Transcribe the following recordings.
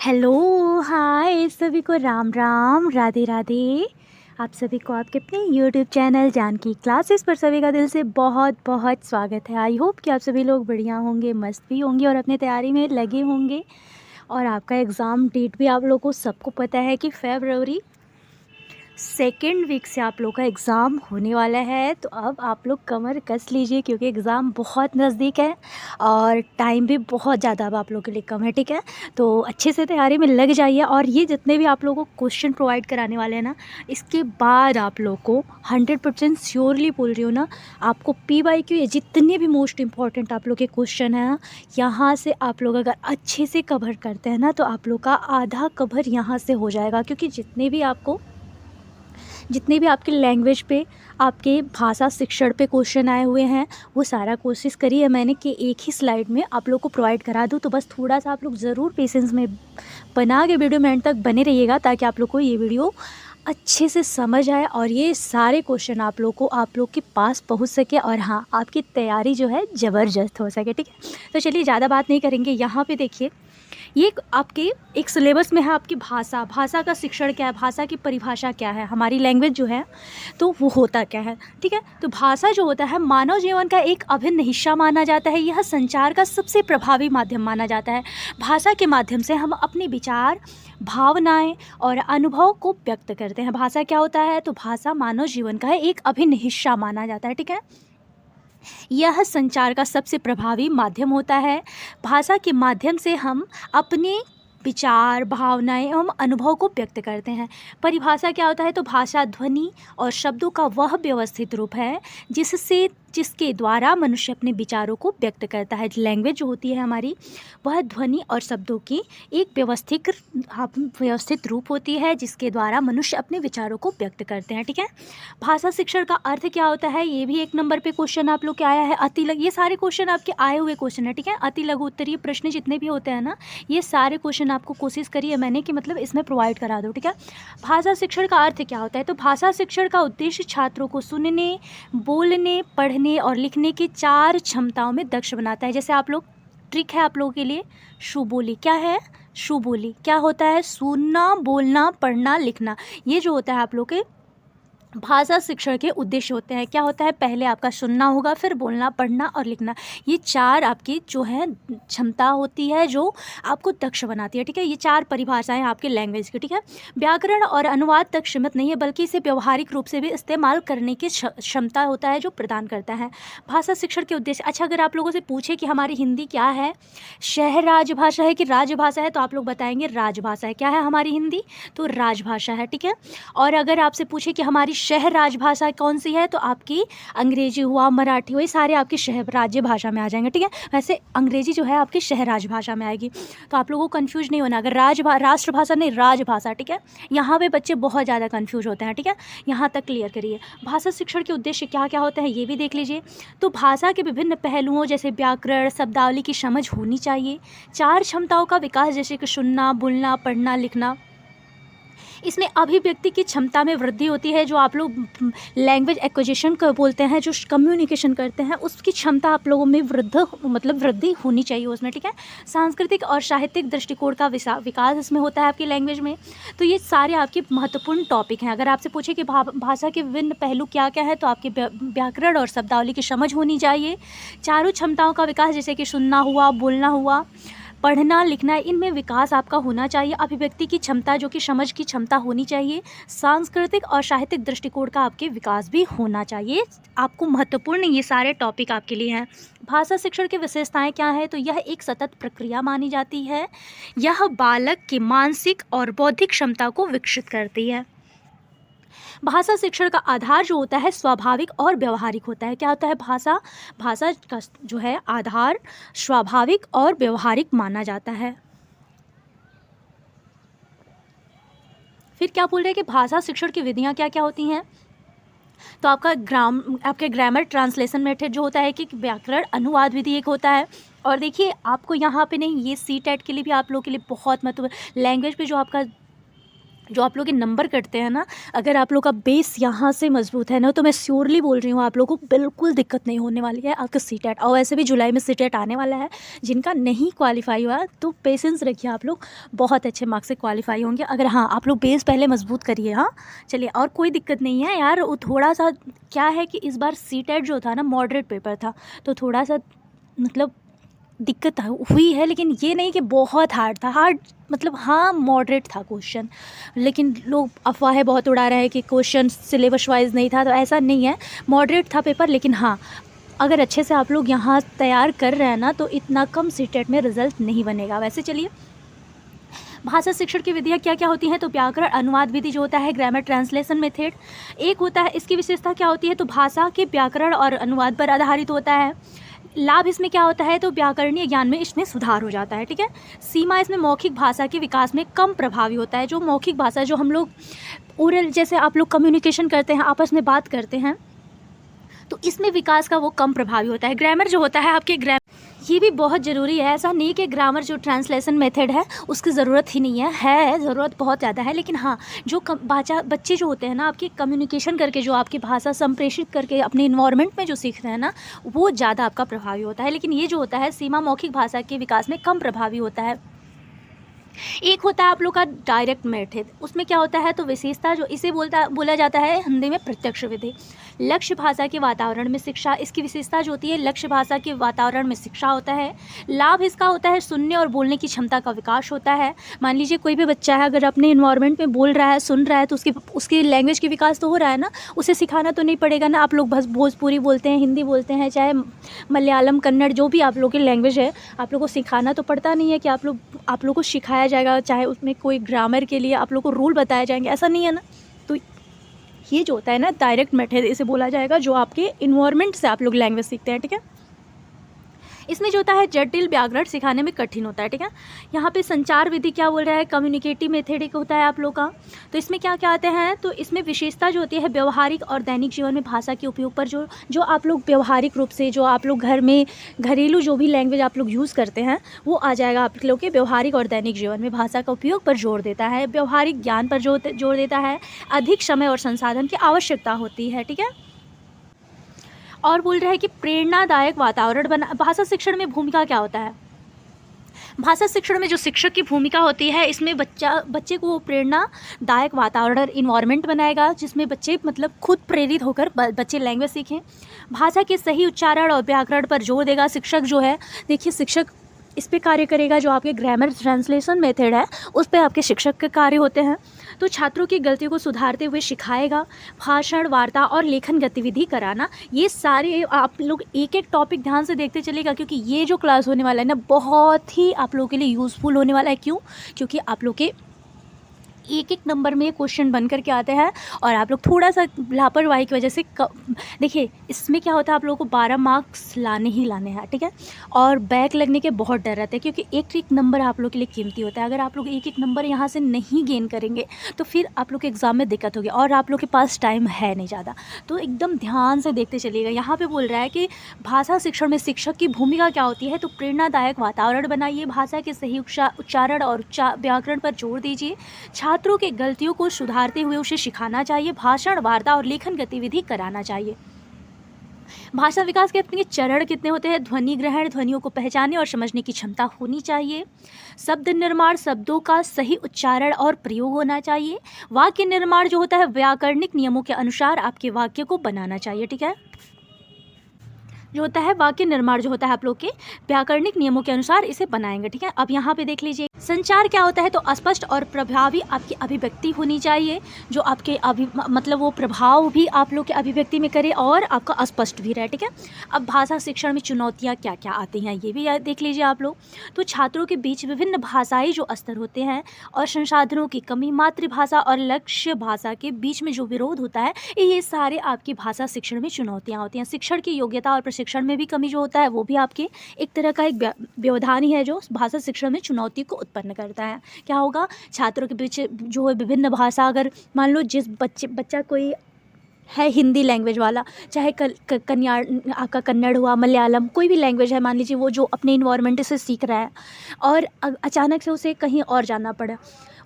Hello, हाय सभी को राम राम, राधे राधे। आप सभी को आपके अपने यूट्यूब चैनल जानकी क्लासेस पर सभी का दिल से बहुत बहुत स्वागत है। आई होप कि आप सभी लोग बढ़िया होंगे, मस्त भी होंगे और अपनी तैयारी में लगे होंगे। और आपका एग्ज़ाम डेट भी आप लोगों को सबको पता है कि फरवरी सेकेंड वीक से आप लोग का एग्ज़ाम होने वाला है। तो अब आप लोग कमर कस लीजिए क्योंकि एग्ज़ाम बहुत नज़दीक है और टाइम भी बहुत ज़्यादा अब आप लोगों के लिए कम है, ठीक है। तो अच्छे से तैयारी में लग जाइए। और ये जितने भी आप लोगों को क्वेश्चन प्रोवाइड कराने वाले हैं ना, इसके बाद आप लोग को 100% श्योरली बोल रही हूँ ना, आपको PYQ ये जितने भी मोस्ट इंपॉर्टेंट आप लोग के क्वेश्चन हैं ना, यहाँ से आप लोग अगर अच्छे से कवर करते हैं ना, तो आप लोग का आधा कवर यहाँ से हो जाएगा। क्योंकि जितने भी आपके लैंग्वेज पे, आपके भाषा शिक्षण पे क्वेश्चन आए हुए हैं, वो सारा कोशिश करी है मैंने कि एक ही स्लाइड में आप लोग को प्रोवाइड करा दूँ। तो बस थोड़ा सा आप लोग ज़रूर पेशेंस में बना के वीडियो में एंड तक बने रहिएगा, ताकि आप लोग को ये वीडियो अच्छे से समझ आए और ये सारे क्वेश्चन आप लोग के पास पहुंच सके और हाँ, आपकी तैयारी जो है ज़बरदस्त हो सके, ठीक है। तो चलिए ज़्यादा बात नहीं करेंगे। यहाँ पे देखिए, ये आपके एक सिलेबस में है आपकी भाषा का शिक्षण क्या है, भाषा की परिभाषा क्या है, हमारी लैंग्वेज जो है तो वो होता क्या है, ठीक है। तो भाषा जो होता है मानव जीवन का एक अभिन्न हिस्सा माना जाता है। यह संचार का सबसे प्रभावी माध्यम माना जाता है। भाषा के माध्यम से हम अपने विचार, भावनाएं और अनुभव को व्यक्त करते हैं। भाषा क्या होता है, तो भाषा मानव जीवन का एक अभिन्न हिस्सा माना जाता है, ठीक है। यह संचार का सबसे प्रभावी माध्यम होता है। भाषा के माध्यम से हम अपने विचार, भावनाएं एवं अनुभव को व्यक्त करते हैं। परिभाषा क्या होता है, तो भाषा ध्वनि और शब्दों का वह व्यवस्थित रूप है जिसके द्वारा मनुष्य अपने विचारों को व्यक्त करता है। लैंग्वेज जो होती है हमारी, वह ध्वनि और शब्दों की एक व्यवस्थित रूप होती है जिसके द्वारा मनुष्य अपने विचारों को व्यक्त करते हैं, ठीक है। भाषा शिक्षण का अर्थ क्या होता है, ये भी एक नंबर पे क्वेश्चन आप लोग के आया है। ये सारे क्वेश्चन आपके आए हुए क्वेश्चन है, ठीक है। अति लघु उत्तरीय प्रश्न जितने भी होते हैं ना, ये सारे क्वेश्चन आपको कोशिश करी है मैंने कि मतलब इसमें प्रोवाइड करा दो, ठीक है। भाषा शिक्षण का अर्थ क्या होता है, तो भाषा शिक्षण का उद्देश्य छात्रों को सुनने, बोलने, पढ़ने और लिखने की 4 क्षमताओं में दक्ष बनाता है। जैसे आप लोग ट्रिक है आप लोगों के लिए, शुबोली क्या है, शुबोली क्या होता है, सुनना, बोलना, पढ़ना, लिखना। ये जो होता है आप लोग के भाषा शिक्षण के उद्देश्य होते हैं। क्या होता है, पहले आपका सुनना होगा, फिर बोलना, पढ़ना और लिखना। ये 4 आपकी जो है क्षमता होती है जो आपको दक्ष बनाती है, ठीक है। ये 4 परिभाषाएं आपके लैंग्वेज की, ठीक है। व्याकरण और अनुवाद तक सीमित नहीं है, बल्कि इसे व्यवहारिक रूप से भी इस्तेमाल करने की क्षमता होता है जो प्रदान करता है भाषा शिक्षण के उद्देश्य। अच्छा, अगर आप लोगों से पूछे कि हमारी हिंदी क्या है, शहर राजभाषा है कि राजभाषा है, तो आप लोग बताएंगे राजभाषा है। क्या है हमारी हिंदी, तो राजभाषा है, ठीक है। और अगर आपसे पूछे कि हमारी शहर राजभाषा कौन सी है, तो आपकी अंग्रेजी हुआ, मराठी हुई, सारे आपकी शहर राज्य भाषा में आ जाएंगे, ठीक है। वैसे अंग्रेजी जो है आपकी शहर राजभाषा में आएगी, तो आप लोगों को कंफ्यूज नहीं होना। अगर राष्ट्रभाषा नहीं, राजभाषा, ठीक है। यहाँ पे बच्चे बहुत ज़्यादा कंफ्यूज होते हैं, ठीक है। यहाँ तक क्लियर करिए। भाषा शिक्षण के उद्देश्य क्या क्या होते हैं ये भी देख लीजिए। तो भाषा के विभिन्न पहलुओं जैसे व्याकरण, शब्दावली की समझ होनी चाहिए। 4 क्षमताओं का विकास जैसे कि सुनना, बोलना, पढ़ना, लिखना। इसमें अभिव्यक्ति की क्षमता में वृद्धि होती है। जो आप लोग लैंग्वेज एक्विजिशन को बोलते हैं, जो कम्युनिकेशन करते हैं, उसकी क्षमता आप लोगों में वृद्धि होनी चाहिए उसमें, ठीक है। सांस्कृतिक और साहित्यिक दृष्टिकोण का विकास इसमें होता है आपकी लैंग्वेज में। तो ये सारे आपके महत्वपूर्ण टॉपिक हैं। अगर आपसे पूछे कि भाषा के विभिन्न पहलू क्या क्या है, तो आपके व्याकरण और शब्दावली की समझ होनी चाहिए। चारों क्षमताओं का विकास जैसे कि सुनना हुआ, बोलना हुआ, पढ़ना, लिखना, इनमें विकास आपका होना चाहिए। अभिव्यक्ति की क्षमता जो कि समझ की क्षमता होनी चाहिए। सांस्कृतिक और साहित्यिक दृष्टिकोण का आपके विकास भी होना चाहिए। आपको महत्वपूर्ण ये सारे टॉपिक आपके लिए हैं। भाषा शिक्षण की विशेषताएं क्या है, तो यह एक सतत प्रक्रिया मानी जाती है। यह बालक की मानसिक और बौद्धिक क्षमता को विकसित करती है। भाषा शिक्षण का आधार जो होता है स्वाभाविक और व्यवहारिक होता है। क्या होता है, भाषा का जो है आधार स्वाभाविक और व्यवहारिक माना जाता है। फिर क्या बोल रहे हैं कि भाषा शिक्षण की विधियां क्या क्या होती हैं, तो आपके ग्रामर ट्रांसलेशन मेथड जो होता है कि व्याकरण अनुवाद विधि एक होता है। और देखिए आपको यहाँ पे नहीं, ये CTET के लिए भी आप लोगों के लिए बहुत मतलब लैंग्वेज पे जो आपका जो आप लोग के नंबर कटते हैं ना, अगर आप लोग का बेस यहाँ से मजबूत है ना, तो मैं श्योरली बोल रही हूँ आप लोगों को बिल्कुल दिक्कत नहीं होने वाली है आपका सीटेट। और वैसे भी जुलाई में सीटेट आने वाला है। जिनका नहीं क्वालिफाई हुआ तो पेशेंस रखिए, आप लोग बहुत अच्छे मार्क्स से क्वालिफाई होंगे। अगर हाँ आप लोग बेस पहले मजबूत करिए। हाँ चलिए, और कोई दिक्कत नहीं है यार। वो थोड़ा सा क्या है कि इस बार सीटेट जो था ना मॉडरेट पेपर था, तो थोड़ा सा मतलब दिक्कत हुई है, लेकिन ये नहीं कि बहुत हार्ड था। हार्ड मतलब हाँ मॉडरेट था क्वेश्चन, लेकिन लोग अफवाहें बहुत उड़ा रहे हैं कि क्वेश्चन सिलेबस वाइज नहीं था, तो ऐसा नहीं है, मॉडरेट था पेपर। लेकिन हाँ अगर अच्छे से आप लोग यहाँ तैयार कर रहे हैं ना, तो इतना कम सीटेट में रिजल्ट नहीं बनेगा। वैसे चलिए, भाषा शिक्षण की विधियाँ क्या क्या होती हैं? तो व्याकरण अनुवाद विधि जो होता है, ग्रामर ट्रांसलेशन मेथड एक होता है। इसकी विशेषता क्या होती है? तो भाषा के व्याकरण और अनुवाद पर आधारित होता है। लाभ इसमें क्या होता है? तो व्याकरणीय ज्ञान में इसमें सुधार हो जाता है। ठीक है। सीमा इसमें मौखिक भाषा के विकास में कम प्रभावी होता है। जो मौखिक भाषा, जो हम लोग ओरल जैसे आप लोग कम्युनिकेशन करते हैं, आपस में बात करते हैं, तो इसमें विकास का वो कम प्रभावी होता है। ग्रामर जो होता है आपके ये भी बहुत ज़रूरी है। ऐसा नहीं कि ग्रामर जो ट्रांसलेशन मेथड है उसकी ज़रूरत ही नहीं है ज़रूरत बहुत ज़्यादा है। लेकिन हाँ जो बच्चे जो होते हैं ना आपके कम्युनिकेशन करके, जो आपकी भाषा संप्रेषित करके अपने इन्वायरमेंट में जो सीखते हैं ना, वो ज़्यादा आपका प्रभावी होता है। लेकिन ये जो होता है सीमा मौखिक भाषा के विकास में कम प्रभावी होता है। एक होता है आप लोग का डायरेक्ट मेथड। उसमें क्या होता है? तो विशेषता जो इसे बोला जाता है हिंदी में प्रत्यक्ष विधि। लक्ष्य भाषा के वातावरण में शिक्षा, इसकी विशेषता जो होती है लक्ष्य भाषा के वातावरण में शिक्षा होता है। लाभ इसका होता है सुनने और बोलने की क्षमता का विकास होता है। मान लीजिए कोई भी बच्चा है, अगर अपने इन्वायरमेंट में बोल रहा है, सुन रहा है, तो उसकी लैंग्वेज की विकास तो हो रहा है ना, उसे सिखाना तो नहीं पड़ेगा ना। आप लोग बस भोजपुरी बोलते हैं, हिंदी बोलते हैं, चाहे मलयालम कन्नड़ जो भी आप लोग की लैंग्वेज है, आप लोग को सिखाना तो पड़ता नहीं है कि आप लोग को सिखाया जाएगा, चाहे उसमें कोई ग्रामर के लिए आप लोग को रूल बताए जाएंगे, ऐसा नहीं है ना। तो ये जो होता है ना डायरेक्ट मेथड, इसे बोला जाएगा जो आपके इन्वायरमेंट से आप लोग लैंग्वेज सीखते हैं। ठीक है। इसमें जो होता है जटिल व्याकरण सिखाने में कठिन होता है। ठीक है। यहाँ पे संचार विधि क्या बोल रहा है? कम्युनिकेटिव मेथड एक होता है आप लोग का। तो इसमें क्या क्या आते हैं? तो इसमें विशेषता जो होती है व्यवहारिक और दैनिक जीवन में भाषा के उपयोग पर जो आप लोग व्यवहारिक रूप से, जो आप लोग घर में घरेलू जो भी लैंग्वेज आप लोग यूज़ करते हैं, वो आ जाएगा आप लोग के व्यवहारिक और दैनिक जीवन में भाषा का उपयोग पर जोर देता है। व्यवहारिक ज्ञान पर जोर देता है। अधिक समय और संसाधन की आवश्यकता होती है। ठीक है। और बोल रहा है कि प्रेरणादायक वातावरण बना। भाषा शिक्षण में भूमिका क्या होता है? भाषा शिक्षण में जो शिक्षक की भूमिका होती है, इसमें बच्चे को प्रेरणादायक वातावरण इन्वायरमेंट बनाएगा, जिसमें बच्चे मतलब खुद प्रेरित होकर बच्चे लैंग्वेज सीखें। भाषा के सही उच्चारण और व्याकरण पर जोर देगा शिक्षक जो है। देखिए शिक्षक इस पे कार्य करेगा, जो आपके ग्रामर ट्रांसलेशन मेथड है उस पे आपके शिक्षक के कार्य होते हैं। तो छात्रों की गलतियों को सुधारते हुए सिखाएगा। भाषण, वार्ता और लेखन गतिविधि कराना, ये सारे आप लोग एक एक टॉपिक ध्यान से देखते चलेगा, क्योंकि ये जो क्लास होने वाला है ना बहुत ही आप लोगों के लिए यूज़फुल होने वाला है। क्यों? क्योंकि आप लोग के एक एक नंबर में क्वेश्चन बन करके आते हैं, और आप लोग थोड़ा सा लापरवाही की वजह से देखिए इसमें क्या होता है, आप लोगों को 12 मार्क्स लाने ही लाने हैं। ठीक है। और बैक लगने के बहुत डर रहते हैं, क्योंकि एक एक नंबर आप लोग के लिए कीमती होता है। अगर आप लोग एक एक नंबर यहाँ से नहीं गेन करेंगे तो फिर आप लोग के एग्ज़ाम में दिक्कत होगी, और आप लोग के पास टाइम है नहीं ज़्यादा। तो एकदम ध्यान से देखते चलिएगा। यहाँ पर बोल रहा है कि भाषा शिक्षण में शिक्षक की भूमिका क्या होती है? तो प्रेरणादायक वातावरण बनाइए, भाषा के सही उच्चारण और व्याकरण पर जोर दीजिए, छात्रों की गलतियों को सुधारते हुए उसे सिखाना चाहिए, भाषण, वार्ता और लेखन गतिविधि कराना चाहिए। भाषा विकास के अपने चरण कितने होते हैं? ध्वनि ग्रहण, ध्वनियों को पहचानने और समझने की क्षमता होनी चाहिए। शब्द निर्माण, शब्दों का सही उच्चारण और प्रयोग होना चाहिए। वाक्य निर्माण जो होता है व्याकरणिक नियमों के अनुसार आपके वाक्य को बनाना चाहिए। ठीक है। जो होता है वाक्य निर्माण जो होता है आप लोग के व्याकरणिक नियमों के अनुसार इसे बनाएंगे। ठीक है। अब यहाँ पे देख लीजिए संचार क्या होता है? तो स्पष्ट और प्रभावी आपकी अभिव्यक्ति होनी चाहिए, जो आपके मतलब वो प्रभाव भी आप लोग के अभिव्यक्ति में करे और आपका स्पष्ट भी रहे। ठीक है। अब भाषा शिक्षण में चुनौतियाँ क्या क्या आती हैं ये भी देख लीजिए आप लोग। तो छात्रों के बीच विभिन्न भाषाई जो स्तर होते हैं और संसाधनों की कमी, मातृभाषा और लक्ष्य भाषा के बीच में जो विरोध होता है, ये सारे आपकी भाषा शिक्षण में चुनौतियाँ होती हैं। शिक्षण की योग्यता और प्रशिक्षण में भी कमी जो होता है वो भी आपके एक तरह का एक व्यवधान ही है, जो भाषा शिक्षण में चुनौती को उत्पन्न करता है। क्या होगा? छात्रों के बीच जो है विभिन्न भाषा, अगर मान लो जिस बच्चा कोई है हिंदी लैंग्वेज वाला, चाहे आपका कन्नड़ हुआ, मलयालम, कोई भी लैंग्वेज है, मान लीजिए वो जो अपने इन्वायरमेंट से सीख रहा है और अचानक से उसे कहीं और जाना पड़ा,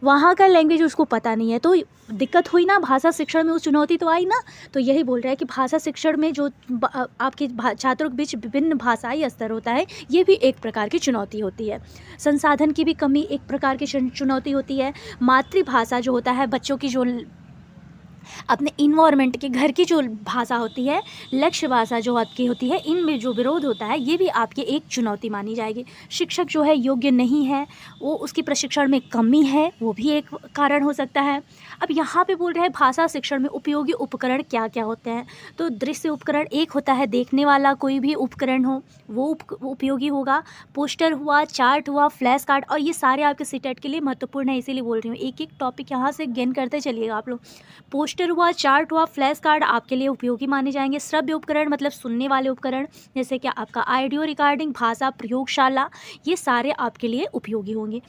वहाँ का लैंग्वेज उसको पता नहीं है, तो दिक्कत हुई ना, भाषा शिक्षण में वो चुनौती तो आई ना। तो यही बोल रहा है कि भाषा शिक्षण में जो आपके छात्रों के बीच विभिन्न भाषाई स्तर होता है, ये भी एक प्रकार की चुनौती होती है। संसाधन की भी कमी एक प्रकार की चुनौती होती है। मातृभाषा जो होता है, बच्चों की जो अपने इन्वायरमेंट के घर की जो भाषा होती है, लक्ष्य भाषा जो आपकी होती है, इनमें जो विरोध होता है, ये भी आपकी एक चुनौती मानी जाएगी। शिक्षक जो है योग्य नहीं है, वो उसकी प्रशिक्षण में कमी है, वो भी एक कारण हो सकता है। अब यहाँ पे बोल रहे हैं भाषा शिक्षण में उपयोगी उपकरण क्या क्या होते हैं। तो दृश्य उपकरण एक होता है, देखने वाला कोई भी उपकरण हो वो उपयोगी होगा। पोस्टर हुआ, चार्ट हुआ, फ्लैश कार्ड, और ये सारे आपके सीटेट के लिए महत्वपूर्ण है, इसीलिए बोल रही हूँ। एक एक टॉपिक यहाँ से गेन करते चलिएगा आप लोग। पोस्टर हुआ, चार्ट हुआ, फ्लैश कार्ड आपके लिए उपयोगी माने जाएंगे। श्रव्य उपकरण मतलब सुनने वाले उपकरण, जैसे कि आपका ऑडियो रिकॉर्डिंग, भाषा प्रयोगशाला, ये सारे आपके लिए उपयोगी होंगे।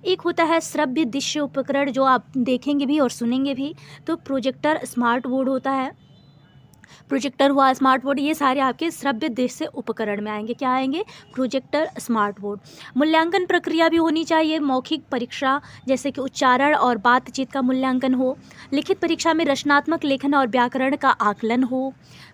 एक होता है श्रव्य दृश्य उपकरण, जो आप देखेंगे भी और सुनेंगे भी। तो प्रोजेक्टर, स्मार्ट बोर्ड होता है, प्रोजेक्टर हुआ, स्मार्ट बोर्ड, ये सारे आपके श्रव्य दृश्य उपकरण में आएंगे। क्या आएंगे? Projector, smart board. मूल्यांकन प्रक्रिया भी होनी चाहिए। मौखिक परीक्षा, जैसे कि उच्चारण और बातचीत का मूल्यांकन हो। लिखित परीक्षा में रचनात्मक लेखन और व्याकरण का आकलन हो।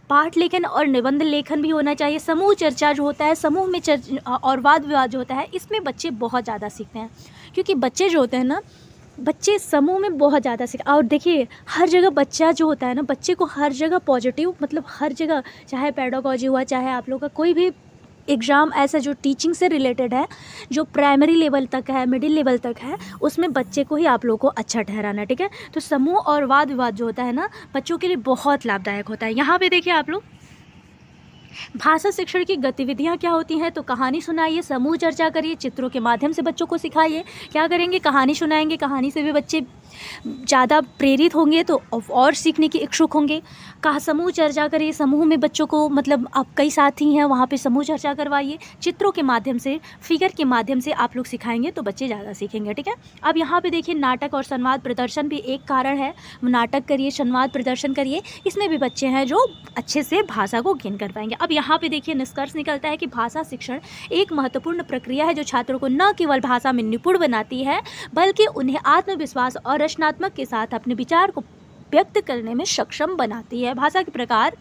पाठ लेखन और निबंध लेखन भी होना चाहिए। समूह चर्चा जो होता है, समूह में और वाद विवाद जो होता है, इसमें बच्चे बहुत ज़्यादा सीखते हैं, क्योंकि बच्चे जो होते हैं ना, बच्चे समूह में बहुत ज़्यादा सीख। और देखिए हर जगह बच्चा जो होता है ना, बच्चे को हर जगह पॉजिटिव, मतलब हर जगह, चाहे पेडागॉजी हुआ, चाहे आप लोग का कोई भी एग्ज़ाम ऐसा जो टीचिंग से रिलेटेड है, जो प्राइमरी लेवल तक है, मिडिल लेवल तक है, उसमें बच्चे को ही आप लोग को अच्छा ठहराना है, ठीक है। तो समूह और वाद विवाद जो होता है ना, बच्चों के लिए बहुत लाभदायक होता है। यहाँ पे देखिए आप लोग, भाषा शिक्षण की गतिविधियाँ क्या होती हैं। तो कहानी सुनाइए, समूह चर्चा करिए, चित्रों के माध्यम से बच्चों को सिखाइए। क्या करेंगे? कहानी सुनाएंगे, कहानी से भी बच्चे ज़्यादा प्रेरित होंगे, तो और सीखने की इच्छुक होंगे। कहा समूह चर्चा करिए, समूह में बच्चों को, मतलब आप कई साथी हैं, वहाँ पे समूह चर्चा करवाइए। चित्रों के माध्यम से, फिगर के माध्यम से आप लोग सिखाएंगे तो बच्चे ज़्यादा सीखेंगे, ठीक है। अब यहाँ पे देखिए नाटक और संवाद प्रदर्शन भी एक कारण है। नाटक करिए, संवाद प्रदर्शन करिए, इसमें भी बच्चे हैं जो अच्छे से भाषा को गेन कर पाएंगे। अब यहाँ पे देखिए निष्कर्ष निकलता है कि भाषा शिक्षण एक महत्वपूर्ण प्रक्रिया है, जो छात्रों को न केवल भाषा में निपुण बनाती है, बल्कि उन्हें आत्मविश्वास और रचनात्मक के साथ अपने विचार को व्यक्त करने में सक्षम बनाती है। भाषा के प्रकार,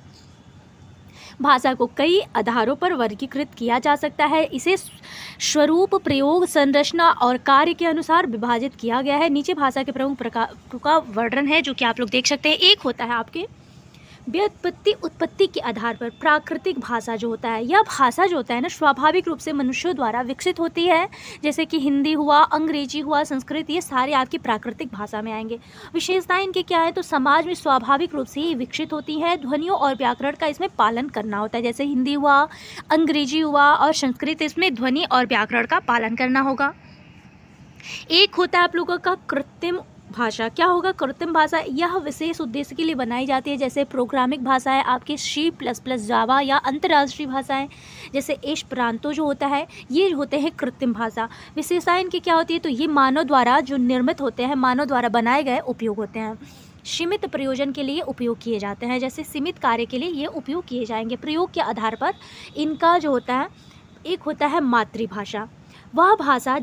भाषा को कई आधारों पर वर्गीकृत किया जा सकता है। इसे स्वरूप, प्रयोग, संरचना और कार्य के अनुसार विभाजित किया गया है। नीचे भाषा के प्रमुख प्रकारों का वर्णन है, जो कि आप लोग देख सकते हैं। एक होता है आपके व्युत्पत्ति, उत्पत्ति के आधार पर। प्राकृतिक भाषा जो होता है, यह भाषा जो होता है ना, स्वाभाविक रूप से मनुष्यों द्वारा विकसित होती है, जैसे कि हिंदी हुआ, अंग्रेजी हुआ, संस्कृत, ये सारे आपकी प्राकृतिक भाषा में आएंगे। विशेषताएं इनके क्या है? तो समाज में स्वाभाविक रूप से ही विकसित होती है। ध्वनियों और व्याकरण का इसमें पालन करना होता है, जैसे हिंदी हुआ, अंग्रेजी हुआ और संस्कृत, इसमें ध्वनि और व्याकरण का पालन करना होगा। एक होता है आप लोगों का कृत्रिम भाषा। क्या होगा? कृत्रिम भाषा, यह विशेष उद्देश्य के लिए बनाई जाती है, जैसे प्रोग्रामिंग भाषाएं आपकी C++, जावा, या अंतर्राष्ट्रीय भाषाएं जैसे एस्पेरांतो जो होता है, ये होते हैं कृत्रिम भाषा। विशेषताएं इनकी क्या होती है? तो ये मानव द्वारा जो निर्मित होते हैं, मानव द्वारा बनाए गए उपयोग होते हैं। सीमित प्रयोजन के लिए उपयोग किए जाते हैं, जैसे सीमित कार्य के लिए ये उपयोग किए जाएंगे। प्रयोग के आधार पर इनका जो होता है, एक होता है मातृभाषा, वह भाषा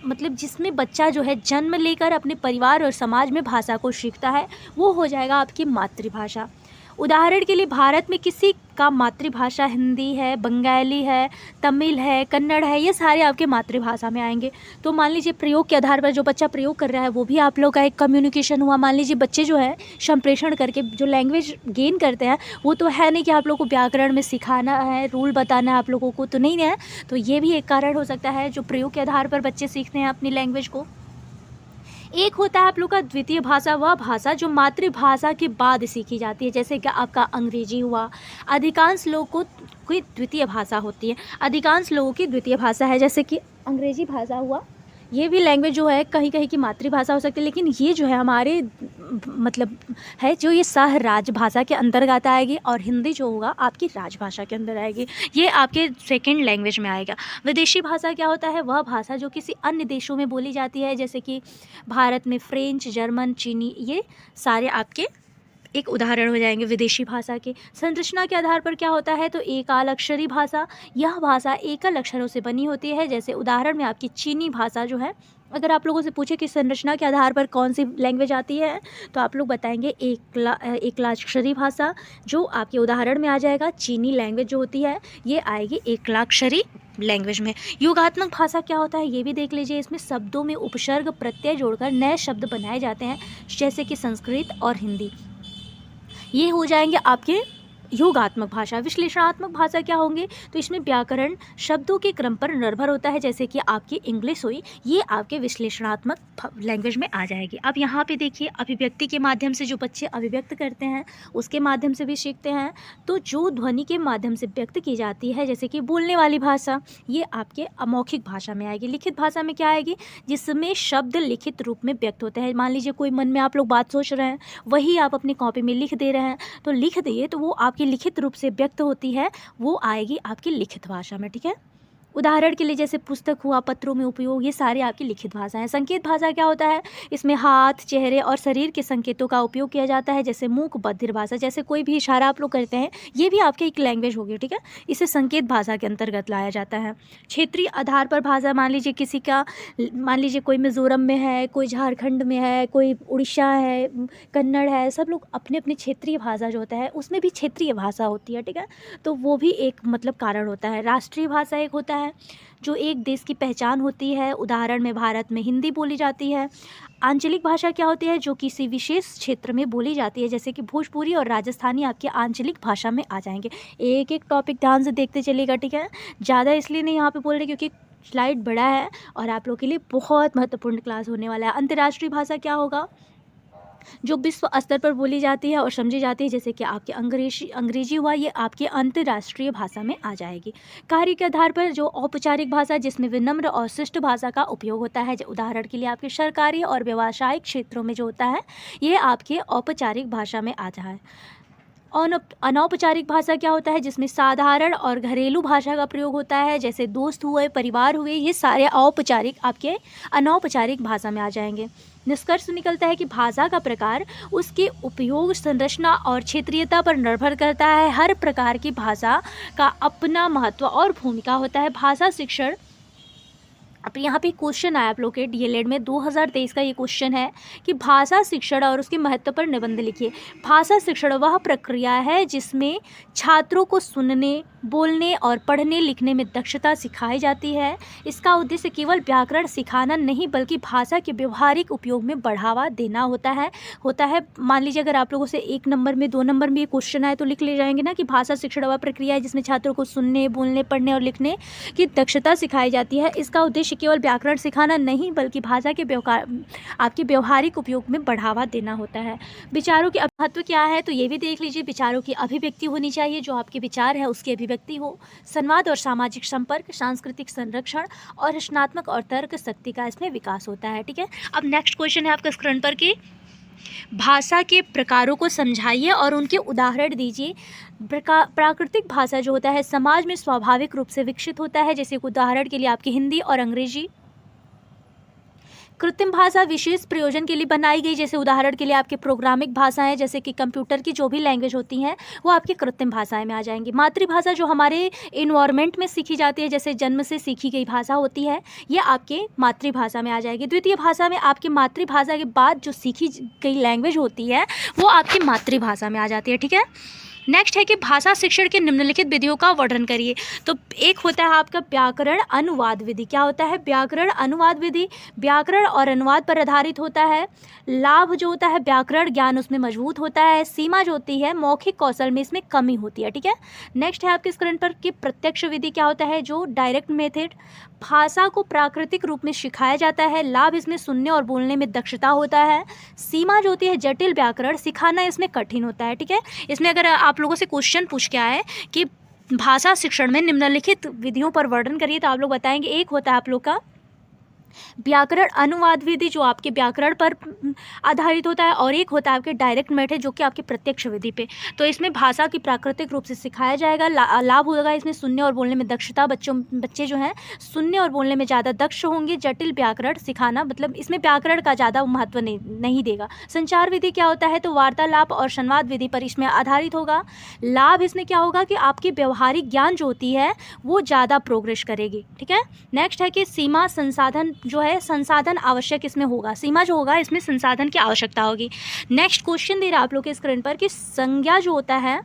मतलब जिसमें बच्चा जो है जन्म लेकर अपने परिवार और समाज में भाषा को सीखता है, वो हो जाएगा आपकी मातृभाषा। उदाहरण के लिए भारत में किसी का मातृभाषा हिंदी है, बंगाली है, तमिल है, कन्नड़ है, ये सारे आपके मातृभाषा में आएंगे। तो मान लीजिए प्रयोग के आधार पर जो बच्चा प्रयोग कर रहा है, वो भी आप लोग का एक कम्युनिकेशन हुआ। मान लीजिए बच्चे जो है संप्रेषण करके जो लैंग्वेज गेन करते हैं, वो तो है नहीं कि आप लोग को व्याकरण में सिखाना है, रूल बताना है आप लोगों को, तो नहीं है। तो ये भी एक कारण हो सकता है जो प्रयोग के आधार पर बच्चे सीखते हैं अपनी लैंग्वेज को। एक होता है आप लोग का द्वितीय भाषा, वह भाषा जो मातृभाषा के बाद सीखी जाती है, जैसे कि आपका अंग्रेजी हुआ। अधिकांश लोगों को कोई द्वितीय भाषा होती है, अधिकांश लोगों की द्वितीय भाषा है, जैसे कि अंग्रेजी भाषा हुआ। ये भी लैंग्वेज जो है कहीं कहीं की मातृभाषा हो सकती है, लेकिन ये जो है हमारे मतलब है जो ये सह राजभाषा के अंतर्गत आएगी, और हिंदी जो होगा आपकी राजभाषा के अंदर आएगी, ये आपके सेकंड लैंग्वेज में आएगा। विदेशी भाषा क्या होता है? वह भाषा जो किसी अन्य देशों में बोली जाती है, जैसे कि भारत में फ्रेंच, जर्मन, चीनी, ये सारे आपके एक उदाहरण हो जाएंगे विदेशी भाषा के। संरचना के आधार पर क्या होता है, तो एकल अक्षरी भाषा, यह भाषा एकल अक्षरों से बनी होती है। जैसे उदाहरण में आपकी चीनी भाषा जो है, अगर आप लोगों से पूछे कि संरचना के आधार पर कौन सी लैंग्वेज आती है, तो आप लोग बताएंगे एकलाक्षरी भाषा, जो आपके उदाहरण में आ जाएगा। चीनी लैंग्वेज जो होती है ये आएगी एकलाक्षरी लैंग्वेज में। योगात्मक भाषा क्या होता है ये भी देख लीजिए। इसमें शब्दों में उपसर्ग प्रत्यय जोड़कर नए शब्द बनाए जाते हैं, जैसे कि संस्कृत और हिंदी। ये हो जाएंगे आपके योगात्मक भाषा। विश्लेषणात्मक भाषा क्या होंगे, तो इसमें व्याकरण शब्दों के क्रम पर निर्भर होता है, जैसे कि आपकी इंग्लिश हुई, ये आपके विश्लेषणात्मक लैंग्वेज में आ जाएगी। अब यहाँ पे देखिए, अभिव्यक्ति के माध्यम से जो बच्चे अभिव्यक्त करते हैं उसके माध्यम से भी सीखते हैं। तो जो ध्वनि के माध्यम से व्यक्त की जाती है, जैसे कि बोलने वाली भाषा, ये आपके अमौखिक भाषा में आएगी। लिखित भाषा में क्या आएगी, जिसमें शब्द लिखित रूप में व्यक्त होते हैं। मान लीजिए कोई मन में आप लोग बात सोच रहे हैं, वही आप अपनी कॉपी में लिख दे रहे हैं, तो लिख दिए तो वो आपकी लिखित रूप से व्यक्त होती है, वो आएगी आपकी लिखित भाषा में। ठीक है, उदाहरण के लिए जैसे पुस्तक हुआ, पत्रों में उपयोग, ये सारे आपकी लिखित भाषा है। संकेत भाषा क्या होता है, इसमें हाथ, चेहरे और शरीर के संकेतों का उपयोग किया जाता है, जैसे मूक बधिर भाषा, जैसे कोई भी इशारा आप लोग करते हैं, ये भी आपकी एक लैंग्वेज होगी। ठीक है, इसे संकेत भाषा के अंतर्गत लाया जाता है। क्षेत्रीय आधार पर भाषा, मान लीजिए कोई मिजोरम में है, कोई झारखंड में है, कोई उड़ीसा है, कन्नड़ है, सब लोग अपने अपने क्षेत्रीय भाषा जो होता है उसमें भी क्षेत्रीय भाषा होती है। ठीक है, तो वो भी एक मतलब कारण होता है। राष्ट्रीय भाषा एक होता है जो एक देश की पहचान होती है, उदाहरण में भारत में हिंदी बोली जाती है। आंचलिक भाषा क्या होती है, जो किसी विशेष क्षेत्र में बोली जाती है, जैसे कि भोजपुरी और राजस्थानी आपके आंचलिक भाषा में आ जाएंगे। एक एक टॉपिक ध्यान से देखते चलिएगा। ठीक है, ज़्यादा इसलिए नहीं यहाँ पे बोल रहे क्योंकि स्लाइड बड़ा है और आप लोग के लिए बहुत महत्वपूर्ण क्लास होने वाला है। अंतर्राष्ट्रीय भाषा क्या होगा, जो विश्व स्तर पर बोली जाती है और समझी जाती है, जैसे कि आपके अंग्रेजी हुआ, ये आपके अंतर्राष्ट्रीय भाषा में आ जाएगी। कार्य के आधार पर जो औपचारिक भाषा, जिसमें विनम्र और शिष्ट भाषा का उपयोग होता है, उदाहरण के लिए आपके सरकारी और व्यावसायिक क्षेत्रों में जो होता है, ये आपके औपचारिक भाषा में आ जाए। अनौपचारिक भाषा क्या होता है, जिसमें साधारण और घरेलू भाषा का प्रयोग होता है, जैसे दोस्त हुए, परिवार हुए, ये सारे औपचारिक आपके अनौपचारिक भाषा में आ जाएंगे। निष्कर्ष निकलता है कि भाषा का प्रकार उसके उपयोग, संरचना और क्षेत्रीयता पर निर्भर करता है। हर प्रकार की भाषा का अपना महत्व और भूमिका होता है। भाषा शिक्षण, अब यहाँ पे क्वेश्चन आया आप लोग के डीएलएड में 2023 का ये क्वेश्चन है कि भाषा शिक्षण और उसके महत्व पर निबंध लिखिए। भाषा शिक्षण वह प्रक्रिया है जिसमें छात्रों को सुनने, बोलने और पढ़ने लिखने में दक्षता सिखाई जाती है। इसका उद्देश्य केवल व्याकरण सिखाना नहीं, बल्कि भाषा के व्यवहारिक उपयोग में बढ़ावा देना होता है। मान लीजिए अगर आप लोगों से 1 नंबर में 2 नंबर में ये क्वेश्चन आए तो लिख ले जाएंगे ना कि भाषा शिक्षण वह प्रक्रिया है जिसमें छात्रों को सुनने, बोलने, पढ़ने और लिखने की दक्षता सिखाई जाती है। इसका उद्देश्य केवल व्याकरण सिखाना नहीं, बल्कि भाषा के आपके व्यवहारिक उपयोग में बढ़ावा देना होता है। विचारों के महत्व क्या है, तो ये भी देख लीजिए। विचारों की अभिव्यक्ति होनी चाहिए, जो आपके विचार है उसकी अभिव्यक्ति हो। संवाद और सामाजिक संपर्क, सांस्कृतिक संरक्षण और रचनात्मक और तर्क शक्ति का इसमें विकास होता है। ठीक है, अब नेक्स्ट क्वेश्चन है आपका स्क्रीन पर कि भाषा के प्रकारों को समझाइए और उनके उदाहरण दीजिए। प्राकृतिक भाषा जो होता है समाज में स्वाभाविक रूप से विकसित होता है, जैसे उदाहरण के लिए आपकी हिंदी और अंग्रेजी। कृत्रिम भाषा विशेष प्रयोजन के लिए बनाई गई, जैसे उदाहरण के लिए आपके प्रोग्रामिक भाषाएं, जैसे कि कंप्यूटर की जो भी लैंग्वेज होती हैं वो आपकी कृत्रिम भाषाएं में आ जाएंगी। मातृभाषा जो हमारे इन्वायरमेंट में सीखी जाती है, जैसे जन्म से सीखी गई भाषा होती है, ये आपके मातृभाषा में आ जाएगी। द्वितीय भाषा में आपकी मातृभाषा के बाद जो सीखी गई लैंग्वेज होती है वो आपकी मातृभाषा में आ जाती है। ठीक है, नेक्स्ट है कि भाषा शिक्षण के निम्नलिखित विधियों का वर्णन करिए। तो एक होता है आपका व्याकरण अनुवाद विधि। क्या होता है व्याकरण अनुवाद विधि? व्याकरण और अनुवाद पर आधारित होता है। लाभ जो होता है व्याकरण ज्ञान उसमें मजबूत होता है। सीमा जो होती है मौखिक कौशल में इसमें कमी होती है। ठीक है, नेक्स्ट है आपके स्क्रीन पर कि प्रत्यक्ष विधि क्या होता है, जो डायरेक्ट मेथड। भाषा को प्राकृतिक रूप में सिखाया जाता है। लाभ इसमें सुनने और बोलने में दक्षता होता है। सीमा जो होती है जटिल व्याकरण, सिखाना इसमें कठिन होता है। ठीक है, इसमें अगर आप लोगों से क्वेश्चन पूछ के आए कि भाषा शिक्षण में निम्नलिखित विधियों पर वर्णन करिए, तो आप लोग बताएंगे। एक होता है आप लोग का व्याकरण अनुवाद विधि जो आपके व्याकरण पर आधारित होता है, और एक होता है आपके डायरेक्ट मेथड जो कि आपकी प्रत्यक्ष विधि पे। तो इसमें भाषा की प्राकृतिक रूप से सिखाया जाएगा। लाभ होगा इसमें सुनने और बोलने में दक्षता, बच्चे जो हैं सुनने और बोलने में ज़्यादा दक्ष होंगे। जटिल व्याकरण सिखाना, मतलब इसमें व्याकरण का ज़्यादा महत्व नहीं देगा। संचार विधि क्या होता है, तो वार्तालाप और संवाद विधि पर इसमें आधारित होगा। लाभ इसमें क्या होगा कि आपकी व्यवहारिक ज्ञान जो होती है वो ज़्यादा प्रोग्रेस करेगी। ठीक है। नेक्स्ट है कि सीमा संसाधन जो है, संसाधन आवश्यक इसमें होगा। सीमा जो होगा इसमें संसाधन की आवश्यकता होगी। नेक्स्ट क्वेश्चन दे रहा है आप लोग के स्क्रीन पर कि संज्ञा जो होता है,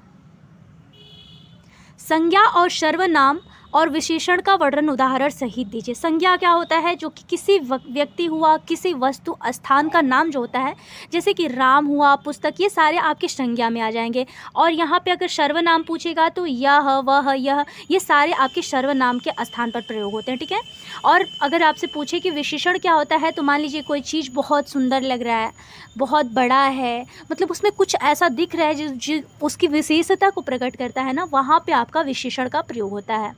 संज्ञा और सर्वनाम और विशेषण का वर्णन उदाहरण सहित दीजिए। संज्ञा क्या होता है, जो कि किसी व्यक्ति हुआ, किसी वस्तु स्थान का नाम जो होता है, जैसे कि राम हुआ, पुस्तक, ये सारे आपके संज्ञा में आ जाएंगे। और यहाँ पे अगर सर्वनाम पूछेगा तो यह, वह, यह, ये सारे आपके सर्वनाम के स्थान पर प्रयोग होते हैं। ठीक है। और अगर आपसे पूछे कि विशेषण क्या होता है, तो मान लीजिए कोई चीज़ बहुत सुंदर लग रहा है, बहुत बड़ा है, मतलब उसमें कुछ ऐसा दिख रहा है जो उसकी विशेषता को प्रकट करता है ना, वहाँ पे आपका विशेषण का प्रयोग होता है।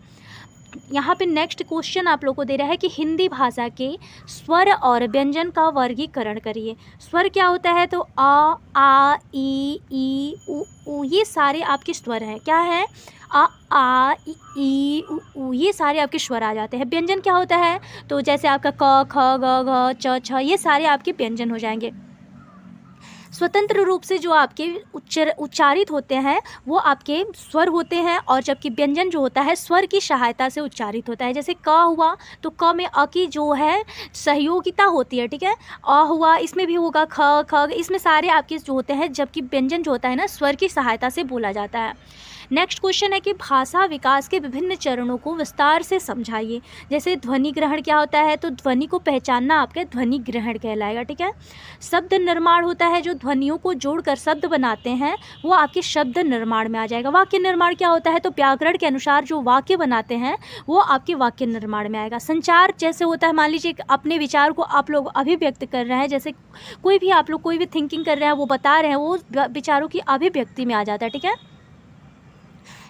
यहाँ पे नेक्स्ट क्वेश्चन आप लोगों को दे रहा है कि हिंदी भाषा के स्वर और व्यंजन का वर्गीकरण करिए। स्वर क्या होता है, तो आ ई उ, ये सारे आपके स्वर हैं। क्या है, आ ई उ, ये सारे आपके स्वर आ जाते हैं। व्यंजन क्या होता है, तो जैसे आपका क ख ग घ च छ, ये सारे आपके व्यंजन हो जाएंगे। स्वतंत्र रूप से जो आपके उच्चारित होते हैं वो आपके स्वर होते हैं, और जबकि व्यंजन जो होता है स्वर की सहायता से उच्चारित होता है। जैसे क हुआ तो क में अ की जो है सहयोगिता होती है। ठीक है। अ हुआ, इसमें भी होगा ख ख, इसमें सारे आपके जो होते हैं, जबकि व्यंजन जो होता है ना स्वर की सहायता से बोला जाता है। नेक्स्ट क्वेश्चन है कि भाषा विकास के विभिन्न चरणों को विस्तार से समझाइए। जैसे ध्वनि ग्रहण क्या होता है, तो ध्वनि को पहचानना आपके ध्वनि ग्रहण कहलाएगा। ठीक है। शब्द निर्माण होता है, जो ध्वनियों को जोड़कर शब्द बनाते हैं वो आपके शब्द निर्माण में आ जाएगा। वाक्य निर्माण क्या होता है, तो व्याकरण के अनुसार जो वाक्य बनाते हैं वो आपके वाक्य निर्माण में आएगा। संचार जैसे होता है, मान लीजिए अपने विचार को आप लोग अभिव्यक्त कर रहे हैं, जैसे कोई भी आप लोग कोई भी थिंकिंग कर रहे हैं वो बता रहे हैं, वो विचारों की अभिव्यक्ति में आ जाता है। ठीक है।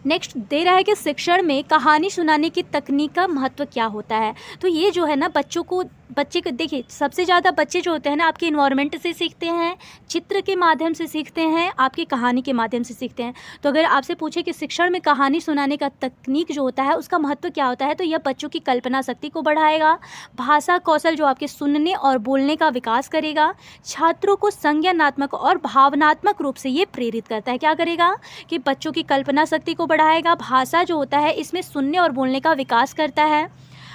नेक्स्ट दे रहा है कि शिक्षण में कहानी सुनाने की तकनीक का महत्व क्या होता है। तो ये जो है ना बच्चे को देखिए, सबसे ज़्यादा बच्चे जो होते हैं ना आपके इन्वायरमेंट से सीखते हैं, चित्र के माध्यम से सीखते हैं, आपकी कहानी के माध्यम से सीखते हैं। तो अगर आपसे पूछे कि शिक्षण में कहानी सुनाने का तकनीक जो होता है उसका महत्व क्या होता है, तो यह बच्चों की कल्पना शक्ति को बढ़ाएगा, भाषा कौशल जो आपके सुनने और बोलने का विकास करेगा, छात्रों को संज्ञानात्मक और भावनात्मक रूप से ये प्रेरित करता है। क्या करेगा कि बच्चों की कल्पना शक्ति को बढ़ाएगा, भाषा जो होता है इसमें सुनने और बोलने का विकास करता है,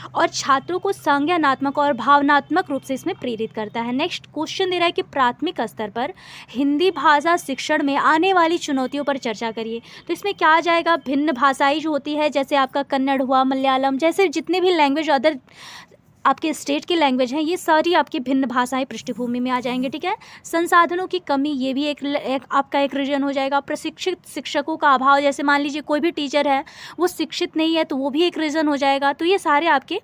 और छात्रों को संज्ञानात्मक और भावनात्मक रूप से इसमें प्रेरित करता है। नेक्स्ट क्वेश्चन दे रहा है कि प्राथमिक स्तर पर हिंदी भाषा शिक्षण में आने वाली चुनौतियों पर चर्चा करिए। तो इसमें क्या आ जाएगा, भिन्न भाषाई जो होती है, जैसे आपका कन्नड़ हुआ, मलयालम, जैसे जितने भी लैंग्वेज अदर आपके स्टेट की लैंग्वेज हैं, ये सारी आपकी भिन्न भाषाएं पृष्ठभूमि में आ जाएंगे। ठीक है। संसाधनों की कमी, ये भी एक आपका एक रीजन हो जाएगा। प्रशिक्षित शिक्षकों का अभाव, जैसे मान लीजिए कोई भी टीचर है वो शिक्षित नहीं है तो वो भी एक रीज़न हो जाएगा। तो ये सारे आपके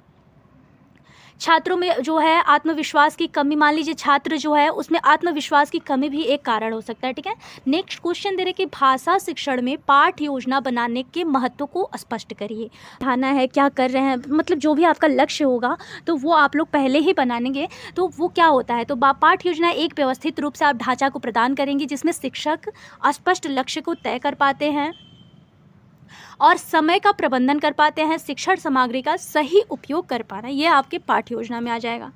छात्रों में जो है आत्मविश्वास की कमी, मान लीजिए छात्र जो है उसमें आत्मविश्वास की कमी भी एक कारण हो सकता है। ठीक है। नेक्स्ट क्वेश्चन दे रहे कि भाषा शिक्षण में पाठ योजना बनाने के महत्व को स्पष्ट करिए। पढ़ाना है, क्या कर रहे हैं, मतलब जो भी आपका लक्ष्य होगा तो वो आप लोग पहले ही बनाएंगे। तो वो क्या होता है, तो पाठ योजना एक व्यवस्थित रूप से आप ढांचा को प्रदान करेंगे जिसमें शिक्षक स्पष्ट लक्ष्य को तय कर पाते हैं और समय का प्रबंधन कर पाते हैं। शिक्षण सामग्री का सही उपयोग कर पाना, ये आपके पाठ्य योजना में आ जाएगा।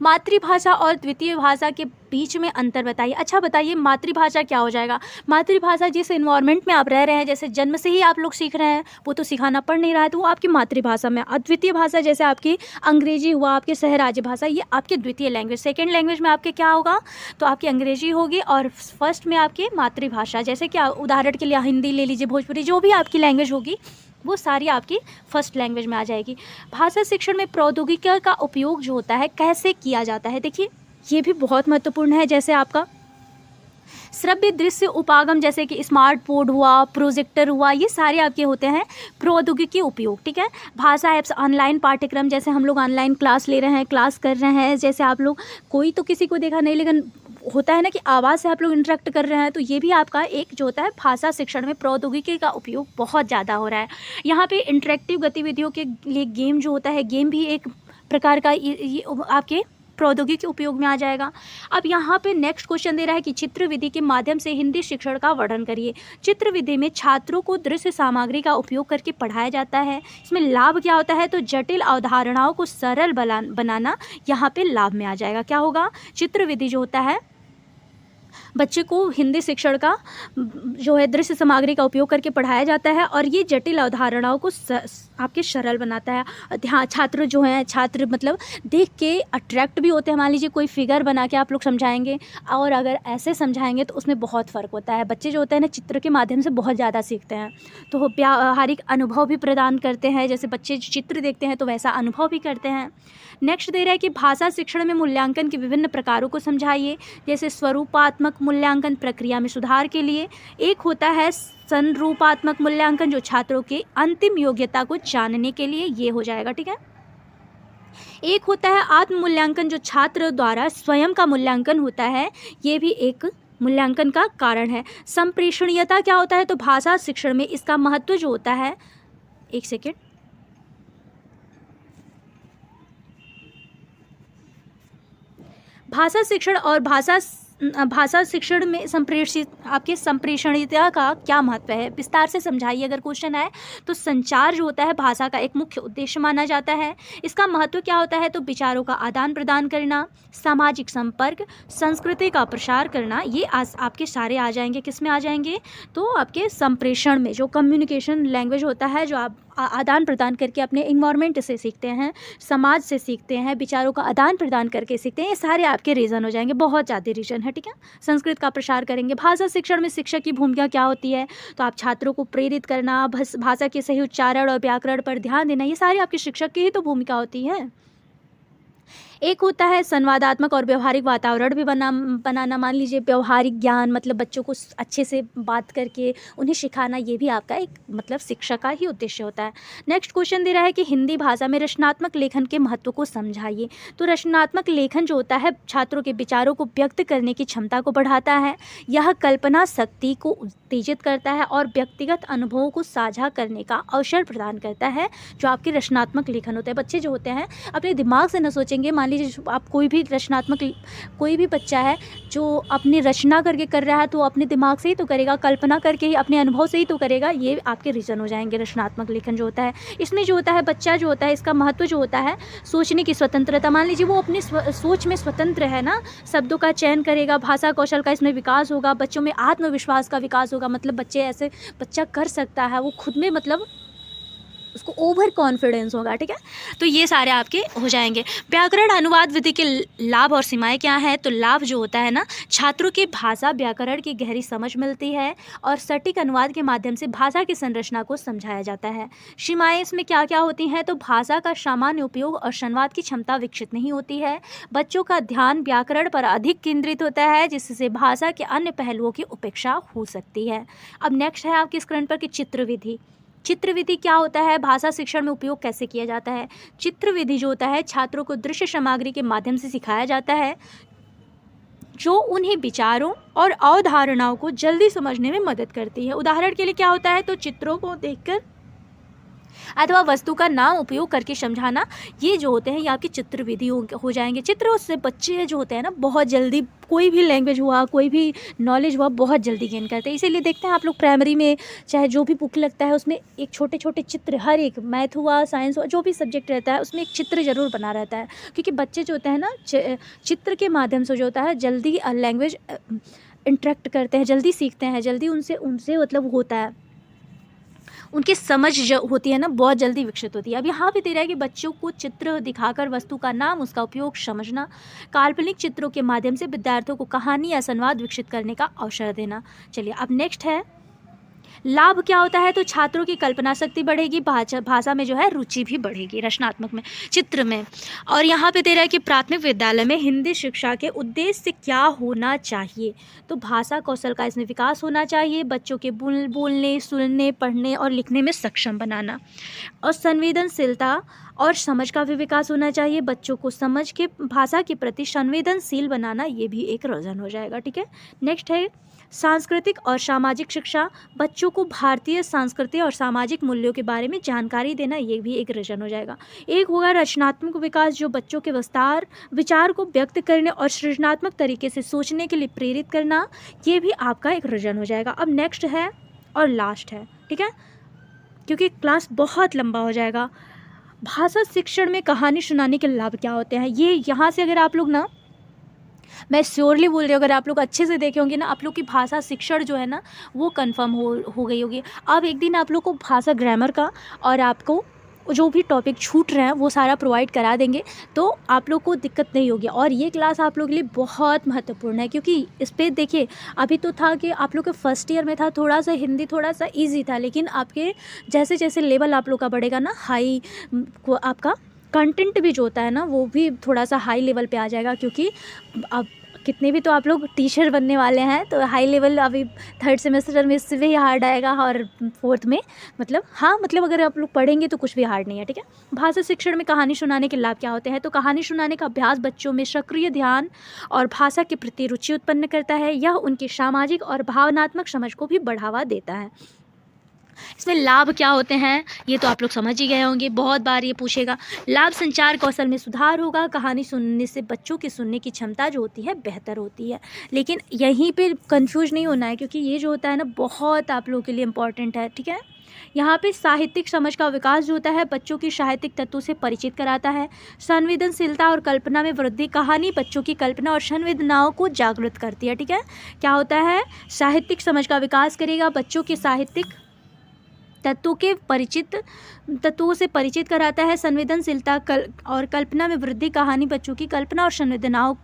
मातृभाषा और द्वितीय भाषा के बीच में अंतर बताइए। अच्छा बताइए, मातृभाषा क्या हो जाएगा। मातृभाषा जिस इन्वायरमेंट में आप रह रहे हैं, जैसे जन्म से ही आप लोग सीख रहे हैं, वो तो सिखाना पड़ नहीं रहा है, तो वो आपकी मातृभाषा में। अद्वितीय भाषा जैसे आपकी अंग्रेजी हुआ, आपके सहराज्य भाषा, ये आपकी द्वितीय लैंग्वेज। सेकेंड लैंग्वेज में आपके क्या होगा, तो आपकी अंग्रेजी होगी, और फर्स्ट में आपकी मातृभाषा, जैसे क्या उदाहरण के लिए हिंदी ले लीजिए, भोजपुरी, जो भी आपकी लैंग्वेज होगी वो सारी आपकी फर्स्ट लैंग्वेज में आ जाएगी। भाषा शिक्षण में प्रौद्योगिकी का उपयोग जो होता है कैसे किया जाता है, देखिए ये भी बहुत महत्वपूर्ण है। जैसे आपका श्रव्य दृश्य उपागम, जैसे कि स्मार्ट बोर्ड हुआ, प्रोजेक्टर हुआ, ये सारे आपके होते हैं प्रौद्योगिकी उपयोग। ठीक है। भाषा ऐप्स, ऑनलाइन पाठ्यक्रम, जैसे हम लोग ऑनलाइन क्लास ले रहे हैं, क्लास कर रहे हैं, जैसे आप लोग कोई तो किसी को देखा नहीं, लेकिन होता है ना कि आवाज़ से आप लोग इंटरेक्ट कर रहे हैं, तो ये भी आपका एक जो होता है भाषा शिक्षण में प्रौद्योगिकी का उपयोग बहुत ज़्यादा हो रहा है। यहाँ पे इंटरेक्टिव गतिविधियों के लिए गेम जो होता है, गेम भी एक प्रकार का ये आपके प्रौद्योगिकी उपयोग में आ जाएगा। अब यहाँ पे नेक्स्ट क्वेश्चन दे रहा है कि चित्र विधि के माध्यम से हिंदी शिक्षण का वर्णन करिए। चित्र विधि में छात्रों को दृश्य सामग्री का उपयोग करके पढ़ाया जाता है। इसमें लाभ क्या होता है, तो जटिल अवधारणाओं को सरल बनाना यहाँ पे लाभ में आ जाएगा। क्या होगा, चित्र विधि जो होता है बच्चे को हिंदी शिक्षण का जो है दृश्य सामग्री का उपयोग करके पढ़ाया जाता है और ये जटिल अवधारणाओं को आपके सरल बनाता है। हाँ, छात्र जो हैं, छात्र मतलब देख के अट्रैक्ट भी होते हैं। मान लीजिए कोई फिगर बना के आप लोग समझाएंगे और अगर ऐसे समझाएंगे तो उसमें बहुत फ़र्क होता है। बच्चे जो होते हैं ना चित्र के माध्यम से बहुत ज़्यादा सीखते हैं, तो व्यावहारिक अनुभव भी प्रदान करते हैं। जैसे बच्चे चित्र देखते हैं तो वैसा अनुभव भी करते हैं। नेक्स्ट दे रहा है कि भाषा शिक्षण में मूल्यांकन के विभिन्न प्रकारों को समझाइए। जैसे स्वरूपात्मक मूल्यांकन प्रक्रिया में सुधार के लिए, एक होता है संरूपात्मक मूल्यांकन जो छात्रों के अंतिम योग्यता को जानने के लिए, ये हो जाएगा, ठीक है। एक होता है आत्म मूल्यांकन जो छात्र द्वारा स्वयं का मूल्यांकन होता है, ये भी एक मूल्यांकन का कारण है। संप्रेषणीयता क्या होता है, तो भाषा शिक्षण में इसका महत्व जो होता है, एक सेकेंड, भाषा शिक्षण और भाषा शिक्षण में संप्रेषणीयता का क्या महत्व है, विस्तार से समझाइए। अगर क्वेश्चन आए तो संचार जो होता है भाषा का एक मुख्य उद्देश्य माना जाता है। इसका महत्व क्या होता है, तो विचारों का आदान प्रदान करना, सामाजिक संपर्क, संस्कृति का प्रसार करना, ये आपके सारे आ जाएंगे। किस में आ जाएंगे, तो आपके संप्रेषण में, जो कम्युनिकेशन लैंग्वेज होता है, जो आप आदान प्रदान करके अपने इन्वायरमेंट से सीखते हैं, समाज से सीखते हैं, विचारों का आदान प्रदान करके सीखते हैं, ये सारे आपके रीज़न हो जाएंगे। बहुत ज़्यादा रीज़न है, ठीक है। संस्कृत का प्रसार करेंगे। भाषा शिक्षण में शिक्षक की भूमिका क्या होती है, तो आप छात्रों को प्रेरित करना, भाषा के सही उच्चारण और व्याकरण पर ध्यान देना, ये सारी आपके शिक्षक की ही तो भूमिका होती है। एक होता है संवादात्मक और व्यवहारिक वातावरण भी बनाना। मान लीजिए व्यवहारिक ज्ञान, मतलब बच्चों को अच्छे से बात करके उन्हें सिखाना, ये भी आपका एक मतलब शिक्षा का ही उद्देश्य होता है। नेक्स्ट क्वेश्चन दे रहा है कि हिंदी भाषा में रचनात्मक लेखन के महत्व को समझाइए। तो रचनात्मक लेखन जो होता है छात्रों के विचारों को व्यक्त करने की क्षमता को बढ़ाता है। यह कल्पना शक्ति को उत्तेजित करता है और व्यक्तिगत अनुभवों को साझा करने का अवसर प्रदान करता है, जो आपके रचनात्मक लेखन होता है। बच्चे जो होते हैं अपने दिमाग से न सोचेंगे। मान लीजिए आप कोई भी बच्चा है जो अपनी रचना करके कर रहा है, तो अपने दिमाग से ही तो करेगा, कल्पना करके ही, अपने अनुभव से ही तो करेगा। ये आपके रीजन हो जाएंगे रचनात्मक लेखन जो होता है। इसमें जो होता है बच्चा जो होता है, इसका महत्व जो होता है सोचने की स्वतंत्रता। मान लीजिए वो अपनी सोच में स्वतंत्र है ना, शब्दों का चयन करेगा, भाषा कौशल का इसमें विकास होगा, बच्चों में आत्मविश्वास का विकास होगा। मतलब बच्चा कर सकता है, वो खुद में मतलब उसको ओवर कॉन्फिडेंस होगा, ठीक है। तो ये सारे आपके हो जाएंगे। व्याकरण अनुवाद विधि के लाभ और सीमाएं क्या है, तो लाभ जो होता है ना, छात्रों की भाषा व्याकरण की गहरी समझ मिलती है और सटीक अनुवाद के माध्यम से भाषा की संरचना को समझाया जाता है। सीमाएं इसमें क्या क्या होती हैं, तो भाषा का सामान्य उपयोग और संवाद की क्षमता विकसित नहीं होती है। बच्चों का ध्यान व्याकरण पर अधिक केंद्रित होता है, जिससे भाषा के अन्य पहलुओं की उपेक्षा हो सकती है। अब नेक्स्ट है आपकी स्क्रीन पर कि चित्र विधि। चित्र विधि क्या होता है, भाषा शिक्षण में उपयोग कैसे किया जाता है। चित्र विधि जो होता है छात्रों को दृश्य सामग्री के माध्यम से सिखाया जाता है, जो उन्हें विचारों और अवधारणाओं को जल्दी समझने में मदद करती है। उदाहरण के लिए क्या होता है, तो चित्रों को देखकर अथवा वस्तु का नाम उपयोग करके समझाना, ये जो होते हैं ये आपकी चित्र विधि हो जाएंगे। चित्र उससे बच्चे जो होते हैं ना बहुत जल्दी, कोई भी लैंग्वेज हुआ, कोई भी नॉलेज हुआ, बहुत जल्दी गेन करते हैं। इसीलिए देखते हैं आप लोग प्राइमरी में चाहे जो भी बुक लगता है उसमें एक छोटे छोटे चित्र, हर एक मैथ हुआ, साइंस हुआ, जो भी सब्जेक्ट रहता है उसमें एक चित्र ज़रूर बना रहता है। क्योंकि बच्चे जो होते हैं ना चित्र के माध्यम से जो होता है जल्दी लैंग्वेज इंटरेक्ट करते हैं, जल्दी सीखते हैं, जल्दी उनसे मतलब होता है, उनकी समझ जो होती है ना बहुत जल्दी विकसित होती है। अब यहाँ पे दे रहा है कि बच्चों को चित्र दिखाकर वस्तु का नाम, उसका उपयोग समझना, काल्पनिक चित्रों के माध्यम से विद्यार्थियों को कहानी या संवाद विकसित करने का अवसर देना। चलिए अब नेक्स्ट है लाभ क्या होता है, तो छात्रों की कल्पना शक्ति बढ़ेगी, भाषा में जो है रुचि भी बढ़ेगी, रचनात्मक में, चित्र में। और यहाँ पे दे रहा है कि प्राथमिक विद्यालय में हिंदी शिक्षा के उद्देश्य क्या होना चाहिए, तो भाषा कौशल का इसमें विकास होना चाहिए, बच्चों के बोलने, सुनने, पढ़ने और लिखने में सक्षम बनाना, और संवेदनशीलता और समझ का भी विकास होना चाहिए। बच्चों को समझ के भाषा के प्रति संवेदनशील बनाना, ये भी एक रीज़न हो जाएगा। ठीक है, नेक्स्ट है सांस्कृतिक और सामाजिक शिक्षा। बच्चों को भारतीय संस्कृति और सामाजिक मूल्यों के बारे में जानकारी देना, ये भी एक रीज़न हो जाएगा। एक होगा रचनात्मक विकास, जो बच्चों के विचार को व्यक्त करने और सृजनात्मक तरीके से सोचने के लिए प्रेरित करना, ये भी आपका एक रीज़न हो जाएगा। अब नेक्स्ट है और लास्ट है, ठीक है, क्योंकि क्लास बहुत लंबा हो जाएगा। भाषा शिक्षण में कहानी सुनाने के लाभ क्या होते हैं, ये यहाँ से अगर आप लोग ना, मैं श्योरली बोल रही हूँ, अगर आप लोग अच्छे से देखे होंगे ना, आप लोग की भाषा शिक्षण जो है ना वो कंफर्म हो गई होगी। अब एक दिन आप लोग को भाषा ग्रामर का और आपको जो भी टॉपिक छूट रहे हैं वो सारा प्रोवाइड करा देंगे, तो आप लोग को दिक्कत नहीं होगी। और ये क्लास आप लोग के लिए बहुत महत्वपूर्ण है, क्योंकि इस पर देखिए, अभी तो था कि आप लोग के फर्स्ट ईयर में था थोड़ा सा हिंदी थोड़ा सा ईजी था, लेकिन आपके जैसे जैसे लेवल आप लोग का बढ़ेगा ना, हाई को आपका कंटेंट भी जो होता है ना वो भी थोड़ा सा हाई लेवल पे आ जाएगा। क्योंकि अब कितने भी तो आप लोग टीचर बनने वाले हैं, तो हाई लेवल अभी थर्ड सेमेस्टर में इससे भी हार्ड आएगा, और फोर्थ में मतलब हाँ, मतलब अगर आप लोग पढ़ेंगे तो कुछ भी हार्ड नहीं है। ठीक है, भाषा शिक्षण में कहानी सुनाने के लाभ क्या होते हैं, तो कहानी सुनाने का अभ्यास बच्चों में सक्रिय ध्यान और भाषा के प्रति रुचि उत्पन्न करता है। यह उनकी सामाजिक और भावनात्मक समझ को भी बढ़ावा देता है। इसमें लाभ क्या होते हैं ये तो आप लोग समझ ही गए होंगे, बहुत बार ये पूछेगा। लाभ संचार कौशल में सुधार होगा, कहानी सुनने से बच्चों की सुनने की क्षमता जो होती है बेहतर होती है। लेकिन यहीं पे कंफ्यूज नहीं होना है, क्योंकि ये जो होता है ना बहुत आप लोगों के लिए इम्पॉर्टेंट है। ठीक है, यहाँ पे साहित्यिक समझ का विकास जो होता है बच्चों की साहित्यिक तत्वों से परिचित कराता है। संवेदनशीलता और कल्पना में वृद्धि, कहानी बच्चों की कल्पना और संवेदनाओं को जागृत करती है। ठीक है, क्या होता है, साहित्यिक समझ का विकास करेगा, बच्चों की साहित्यिक तत्वों से परिचित कराता है। संवेदनशीलता और कल्पना में वृद्धि, कहानी बच्चों की कल्पना और संवेदनाओं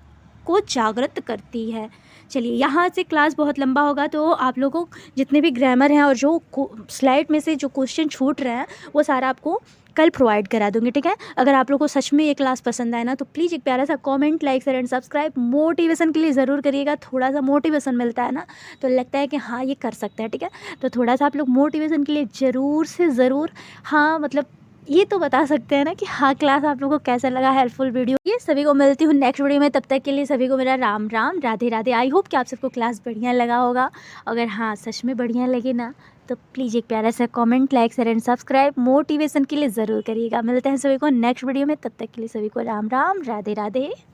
को जागृत करती है। चलिए, यहाँ से क्लास बहुत लंबा होगा, तो आप लोगों को जितने भी ग्रामर हैं और जो स्लाइड में से जो क्वेश्चन छूट रहे हैं वो सारा आपको कल प्रोवाइड करा दूँगी। ठीक है, अगर आप लोगों को सच में ये क्लास पसंद आए ना, तो प्लीज़ एक प्यारा सा comment, like, share and subscribe motivation के लिए ज़रूर करिएगा। थोड़ा सा मोटिवेशन मिलता है ना, तो लगता है कि हाँ ये कर सकते हैं। ठीक है, तो थोड़ा सा आप लोग मोटिवेशन के लिए ज़रूर से ज़रूर हाँ मतलब ये तो बता सकते हैं ना कि हाँ क्लास आप लोगों को कैसा लगा, हेल्पफुल वीडियो। ये सभी को मिलती हूँ नेक्स्ट वीडियो में, तब तक के लिए सभी को मेरा राम राम, राधे राधे। आई होप कि आप सबको क्लास बढ़िया लगा होगा। अगर हाँ सच में बढ़िया लगे ना, तो प्लीज़ एक प्यारा सा comment, like, share and subscribe motivation के लिए ज़रूर करिएगा। मिलते हैं सभी को नेक्स्ट वीडियो में, तब तक के लिए सभी को राम राम, राधे राधे।